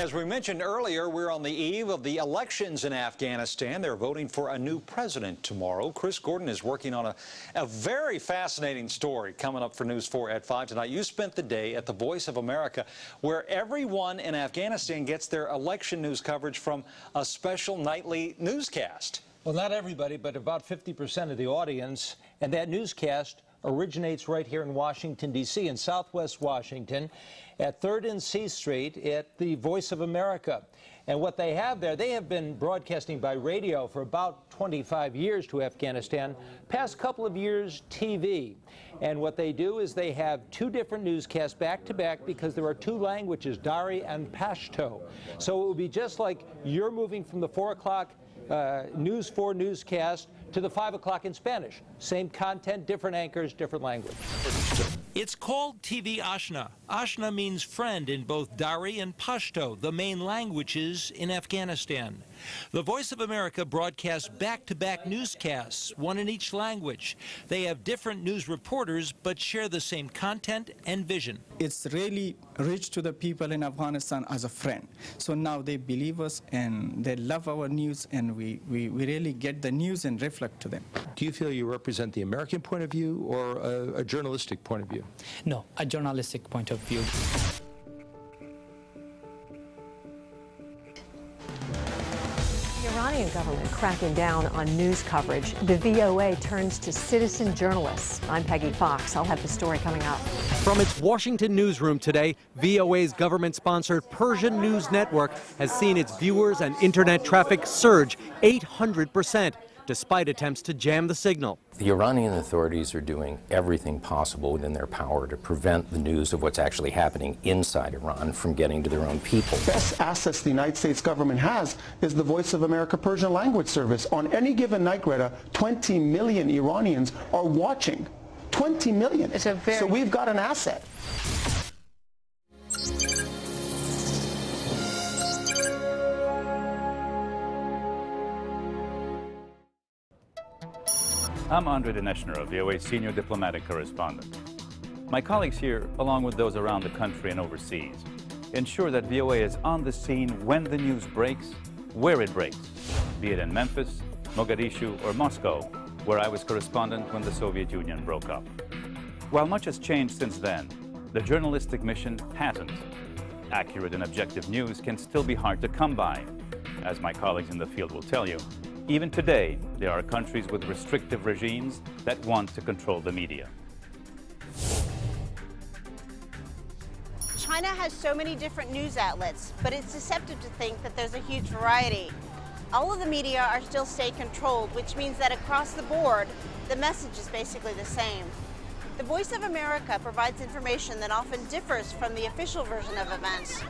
As we mentioned earlier, we're on the eve of the elections in Afghanistan. They're voting for a new president tomorrow. Chris Gordon is working on a very fascinating story coming up for News 4 at 5 tonight. You spent the day at the Voice of America, where everyone in Afghanistan gets their election news coverage from a special nightly newscast. Well, not everybody, but about 50% of the audience. And that newscast originates right here in Washington, D.C., in Southwest Washington, at 3rd and C Street at the Voice of America. And what they have there, they have been broadcasting by radio for about 25 years to Afghanistan, past couple of years TV. And what they do is they have two different newscasts back to back because there are two languages, Dari and Pashto. So it would be just like you're moving from the 4 o'clock News 4 newscast to the 5 o'clock in Spanish. Same content, different anchors, different language. It's called TV Ashna. Ashna means friend in both Dari and Pashto, the main languages in Afghanistan. The Voice of America broadcasts back-to-back newscasts, one in each language. They have different news reporters, but share the same content and vision. It's really reached to the people in Afghanistan as a friend. So now they believe us and they love our news, and we really get the news and reflect to them. Do you feel you represent the American point of view or a journalistic point of view? No, a journalistic point of view. The Iranian government cracking down on news coverage. The VOA turns to citizen journalists. I'm Peggy Fox. I'll have the story coming up. From its Washington newsroom today, VOA's government-sponsored Persian News Network has seen its viewers and internet traffic surge 800%, despite attempts to jam the signal. The Iranian authorities are doing everything possible within their power to prevent the news of what's actually happening inside Iran from getting to their own people. Best assets the United States government has is the Voice of America Persian language service. On any given night, Greta, 20 million Iranians are watching. 20 million. So we've got an asset. I'm Andre Deneshner, VOA's senior diplomatic correspondent. My colleagues here, along with those around the country and overseas, ensure that VOA is on the scene when the news breaks, where it breaks, be it in Memphis, Mogadishu, or Moscow, where I was correspondent when the Soviet Union broke up. While much has changed since then, the journalistic mission hasn't. Accurate and objective news can still be hard to come by. As my colleagues in the field will tell you, even today, there are countries with restrictive regimes that want to control the media. China has so many different news outlets, but it's deceptive to think that there's a huge variety. All of the media are still state-controlled, which means that across the board, the message is basically the same. The Voice of America provides information that often differs from the official version of events.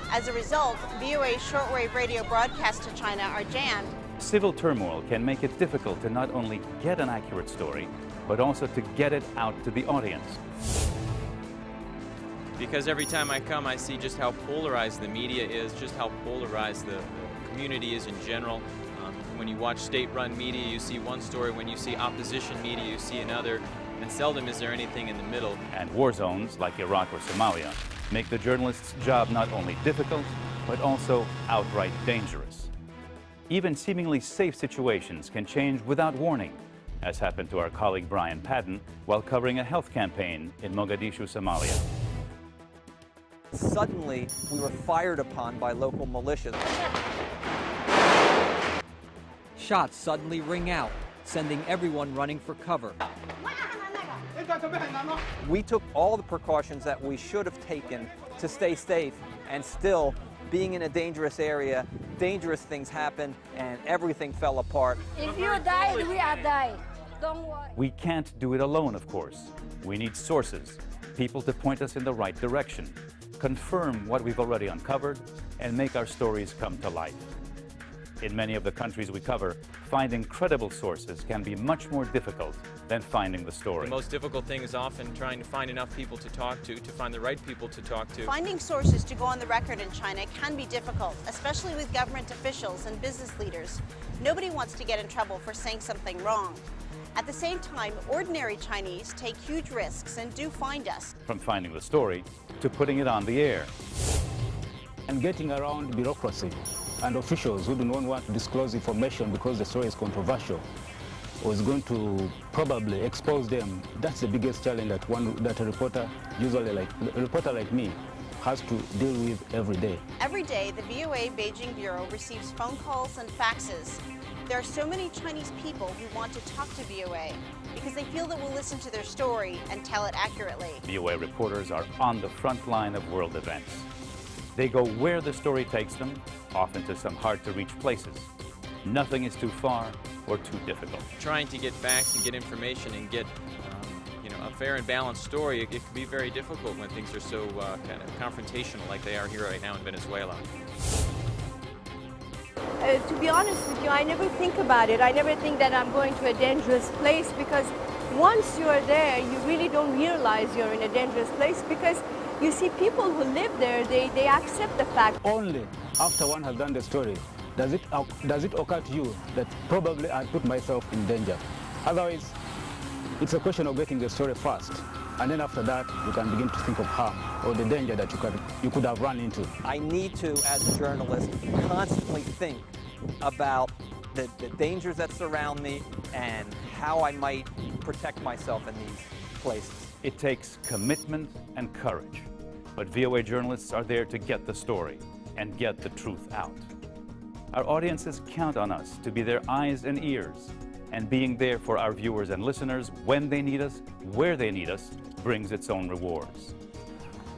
As a result, VOA's shortwave radio broadcasts to China are jammed. Civil turmoil can make it difficult to not only get an accurate story, but also to get it out to the audience. Because every time I come, I see just how polarized the media is, just how polarized the community is in general. When you watch state-run media, you see one story. When you see opposition media, you see another. And seldom is there anything in the middle. And war zones, like Iraq or Somalia, make the journalist's job not only difficult, but also outright dangerous. Even seemingly safe situations can change without warning, as happened to our colleague Brian Padden while covering a health campaign in Mogadishu, Somalia. Suddenly, we were fired upon by local militias. Shots suddenly ring out, sending everyone running for cover. We took all the precautions that we should have taken to stay safe, and still, being in a dangerous area, dangerous things happened, and everything fell apart. If you die, we are dying. Don't worry. We can't do it alone, of course. We need sources, people to point us in the right direction, confirm what we've already uncovered, and make our stories come to life. In many of the countries we cover, finding credible sources can be much more difficult than finding the story. The most difficult thing is often trying to find enough people to talk to find the right people to talk to. Finding sources to go on the record in China can be difficult, especially with government officials and business leaders. Nobody wants to get in trouble for saying something wrong. At the same time, ordinary Chinese take huge risks and do find us. From finding the story to putting it on the air. and getting around bureaucracy and officials who do not want to disclose information because the story is controversial or is going to probably expose them. That's the biggest challenge that a reporter, a reporter like me, has to deal with every day. Every day, the VOA Beijing Bureau receives phone calls and faxes. There are so many Chinese people who want to talk to VOA because they feel that we'll listen to their story and tell it accurately. VOA reporters are on the front line of world events. They go where the story takes them, often to some hard-to-reach places. Nothing is too far or too difficult. Trying to get facts and get information and get a fair and balanced story, it can be very difficult when things are so kind of confrontational like they are here right now in Venezuela. To be honest with you, I never think about it. I never think that I'm going to a dangerous place, because once you're there, you really don't realize you're in a dangerous place, because you see people who live there, they accept the fact. Only after one has done the story does it occur to you that probably I put myself in danger. Otherwise, it's a question of getting the story first, and then after that, you can begin to think of harm or the danger that you could have run into. I need to, as a journalist, constantly think about the dangers that surround me and how I might protect myself in these places. It takes commitment and courage, but VOA journalists are there to get the story and get the truth out. Our audiences count on us to be their eyes and ears, and being there for our viewers and listeners when they need us, where they need us, brings its own rewards.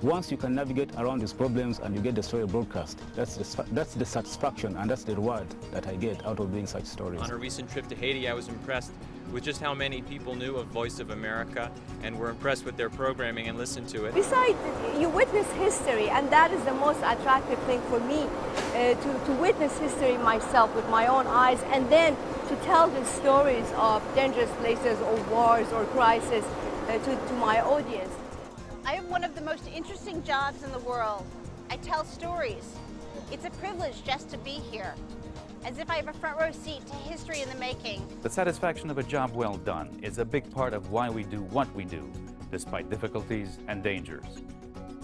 Once you can navigate around these problems and you get the story broadcast, that's the satisfaction and that's the reward that I get out of doing such stories. On a recent trip to Haiti, I was impressed with just how many people knew of Voice of America and were impressed with their programming and listened to it. Besides, you witness history, and that is the most attractive thing for me, to witness history myself with my own eyes, and then to tell the stories of dangerous places or wars or crises to my audience. I have one of the most interesting jobs in the world. I tell stories. It's a privilege just to be here, as if I have a front row seat to history in the making. The satisfaction of a job well done is a big part of why we do what we do, despite difficulties and dangers.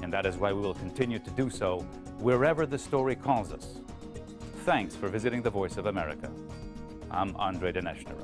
And that is why we will continue to do so wherever the story calls us. Thanks for visiting the Voice of America. I'm Andre Deneshner.